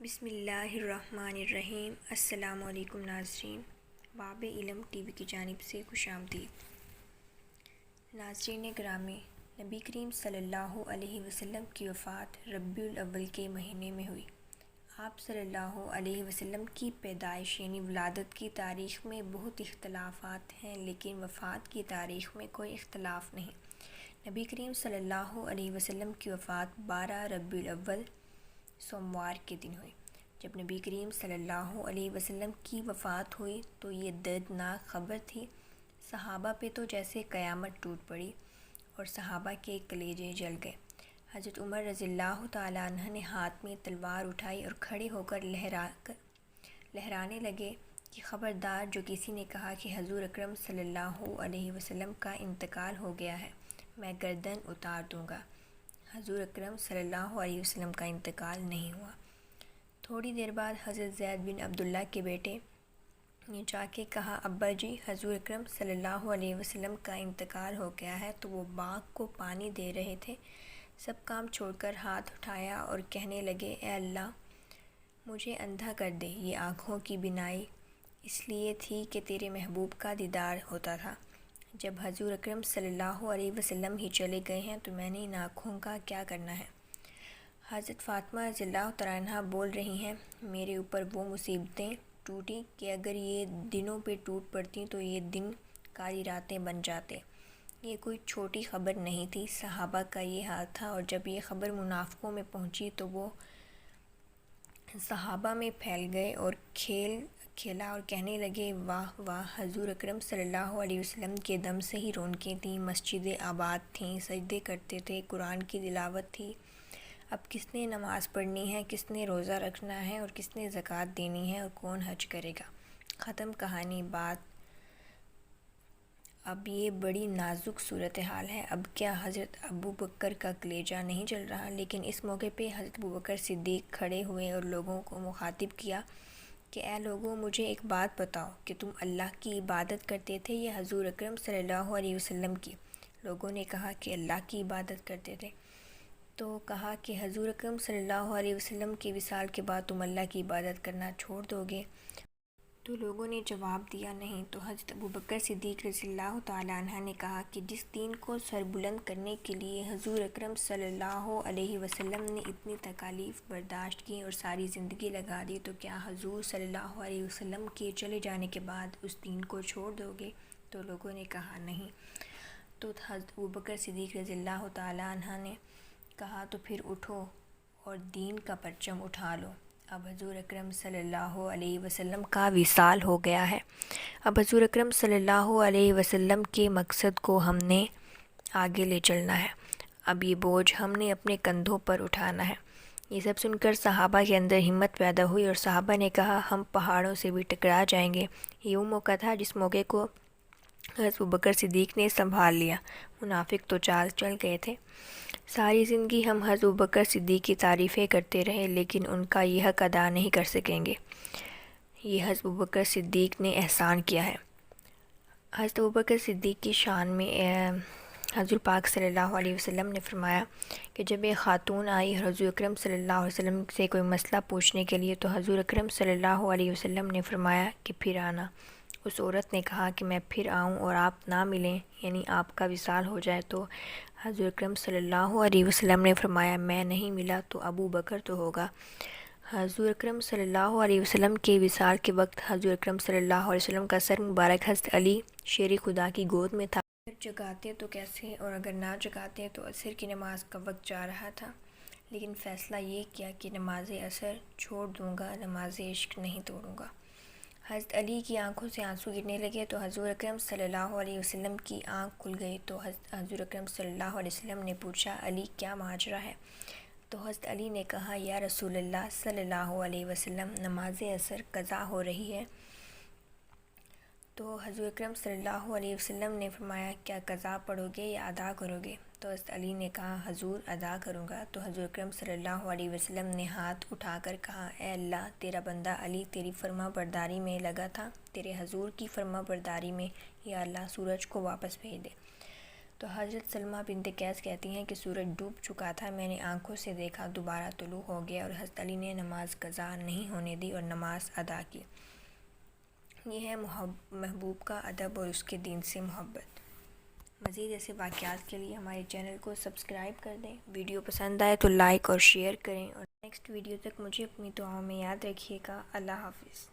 بسم اللہ الرحمن الرحیم۔ السلام علیکم ناظرین، باب علم ٹی وی کی جانب سے خوش آمدید۔ ناظرین گرامی، نبی کریم صلی اللہ علیہ وسلم کی وفات ربیع الاول کے مہینے میں ہوئی۔ آپ صلی اللہ علیہ وسلم کی پیدائش یعنی ولادت کی تاریخ میں بہت اختلافات ہیں، لیکن وفات کی تاریخ میں کوئی اختلاف نہیں۔ نبی کریم صلی اللہ علیہ وسلم کی وفات 12 ربیع الاول سوموار کے دن ہوئی۔ جب نبی کریم صلی اللہ علیہ وسلم کی وفات ہوئی تو یہ دردناک خبر تھی۔ صحابہ پہ تو جیسے قیامت ٹوٹ پڑی اور صحابہ کے کلیجے جل گئے۔ حضرت عمر رضی اللہ تعالیٰ عنہ نے ہاتھ میں تلوار اٹھائی اور کھڑے ہو کر لہرانے لگے کہ خبردار، جو کسی نے کہا کہ حضور اکرم صلی اللہ علیہ وسلم کا انتقال ہو گیا ہے، میں گردن اتار دوں گا۔ حضور اکرم صلی اللہ علیہ وسلم کا انتقال نہیں ہوا۔ تھوڑی دیر بعد حضرت زید بن عبداللہ کے بیٹے نے جا کے کہا، ابا جی، حضور اکرم صلی اللہ علیہ وسلم کا انتقال ہو گیا ہے۔ تو وہ باغ کو پانی دے رہے تھے، سب کام چھوڑ کر ہاتھ اٹھایا اور کہنے لگے، اے اللہ، مجھے اندھا کر دے۔ یہ آنکھوں کی بینائی اس لیے تھی کہ تیرے محبوب کا دیدار ہوتا تھا۔ جب حضور اکرم صلی اللہ علیہ وسلم ہی چلے گئے ہیں تو میں نے ان آنکھوں کا کیا کرنا ہے؟ حضرت فاطمہ رضی اللہ تعالیٰ عنہ بول رہی ہیں، میرے اوپر وہ مصیبتیں ٹوٹیں کہ اگر یہ دنوں پہ ٹوٹ پڑتی تو یہ دن کالی راتیں بن جاتے۔ یہ کوئی چھوٹی خبر نہیں تھی۔ صحابہ کا یہ حال تھا، اور جب یہ خبر منافقوں میں پہنچی تو وہ صحابہ میں پھیل گئے اور کھیلا اور کہنے لگے، واہ واہ، حضور اکرم صلی اللہ علیہ وسلم کے دم سے ہی رونقیں تھیں، مسجدیں آباد تھیں، سجدے کرتے تھے، قرآن کی تلاوت تھی۔ اب کس نے نماز پڑھنی ہے، کس نے روزہ رکھنا ہے اور کس نے زکوٰۃ دینی ہے اور کون حج کرے گا؟ ختم کہانی بات۔ اب یہ بڑی نازک صورتحال ہے۔ اب کیا حضرت ابوبکر کا کلیجہ نہیں جل رہا؟ لیکن اس موقع پہ حضرت ابوبکر صدیق کھڑے ہوئے اور لوگوں کو مخاطب کیا کہ اے لوگوں، مجھے ایک بات بتاؤ کہ تم اللہ کی عبادت کرتے تھے یا حضور اکرم صلی اللہ علیہ وسلم کی؟ لوگوں نے کہا کہ اللہ کی عبادت کرتے تھے۔ تو کہا کہ حضور اکرم صلی اللہ علیہ وسلم کے وصال کے بعد تم اللہ کی عبادت کرنا چھوڑ دو گے؟ تو لوگوں نے جواب دیا، نہیں۔ تو حضرت ابوبکر صدیق رضی اللہ تعالیٰ عنہ نے کہا کہ جس دین کو سربلند کرنے کے لیے حضور اکرم صلی اللہ علیہ وسلم نے اتنی تکالیف برداشت کی اور ساری زندگی لگا دی، تو کیا حضور صلی اللہ علیہ وسلم کے چلے جانے کے بعد اس دین کو چھوڑ دو گے؟ تو لوگوں نے کہا نہیں۔ تو حضرت ابوبکر صدیق رضی اللہ تعالیٰ عنہ نے کہا، تو پھر اٹھو اور دین کا پرچم اٹھا لو۔ اب حضور اکرم صلی اللہ علیہ وسلم کا وصال ہو گیا ہے۔ اب حضور اکرم صلی اللہ علیہ وسلم کے مقصد کو ہم نے آگے لے چلنا ہے۔ اب یہ بوجھ ہم نے اپنے کندھوں پر اٹھانا ہے۔ یہ سب سن کر صحابہ کے اندر ہمت پیدا ہوئی اور صحابہ نے کہا، ہم پہاڑوں سے بھی ٹکرا جائیں گے۔ یہ وہ موقع تھا جس موقع کو حضرت ابوبکر صدیق نے سنبھال لیا۔ منافق تو چال چل گئے تھے۔ ساری زندگی ہم حضرت ابوبکر صدیق کی تعریفیں کرتے رہے، لیکن ان کا یہ حق ادا نہیں کر سکیں گے۔ یہ حضرت ابوبکر صدیق نے احسان کیا ہے۔ حضرت ابوبکر صدیق کی شان میں حضور پاک صلی اللہ علیہ وسلم نے فرمایا کہ جب ایک خاتون آئی حضور اکرم صلی اللہ علیہ وسلم سے کوئی مسئلہ پوچھنے کے لیے، تو حضور اکرم صلی اللہ علیہ وسلم نے فرمایا کہ پھر آنا۔ اس عورت نے کہا کہ میں پھر آؤں اور آپ نہ ملیں، یعنی آپ کا وصال ہو جائے، تو حضور اکرم صلی اللہ علیہ وسلم نے فرمایا، میں نہیں ملا تو ابو بکر تو ہوگا۔ حضور اکرم صلی اللہ علیہ وسلم کے وصال کے وقت حضور اکرم صلی اللہ علیہ وسلم کا سر مبارک حضرت علی شیر خدا کی گود میں تھا۔ اگر جگاتے تو کیسے، اور اگر نہ جگاتے تو عصر کی نماز کا وقت جا رہا تھا، لیکن فیصلہ یہ کیا کہ نماز عصر چھوڑ دوں گا، نماز عشق نہیں توڑوں گا۔ حضرت علی کی آنکھوں سے آنسو گرنے لگے تو حضور اکرم صلی اللہ علیہ وسلم کی آنکھ کھل گئی۔ تو حضور اکرم صلی اللہ علیہ وسلم نے پوچھا، علی کیا ماجرا ہے؟ تو حضرت علی نے کہا، یا رسول اللہ صلی اللہ علیہ وسلم، نماز عصر قضا ہو رہی ہے۔ تو حضور اکرم صلی اللہ علیہ وسلم نے فرمایا، کیا قضا پڑھو گے یا ادا کرو گے؟ تو حضرت علی نے کہا، حضور ادا کروں گا۔ تو حضور اکرم صلی اللہ علیہ وسلم نے ہاتھ اٹھا کر کہا، اے اللہ، تیرا بندہ علی تیری فرما برداری میں لگا تھا، تیرے حضور کی فرما برداری میں، یا اللہ سورج کو واپس بھیج دے۔ تو حضرت سلمہ بنت قیس کہتی ہیں کہ سورج ڈوب چکا تھا، میں نے آنکھوں سے دیکھا دوبارہ طلوع ہو گیا اور حضرت علی نے نماز قضا نہیں ہونے دی اور نماز ادا کی۔ یہ ہے محبوب کا ادب اور اس کے دین سے محبت۔ مزید ایسے واقعات کے لیے ہمارے چینل کو سبسکرائب کر دیں، ویڈیو پسند آئے تو لائک اور شیئر کریں، اور نیکسٹ ویڈیو تک مجھے اپنی دعاؤں میں یاد رکھیے گا۔ اللہ حافظ۔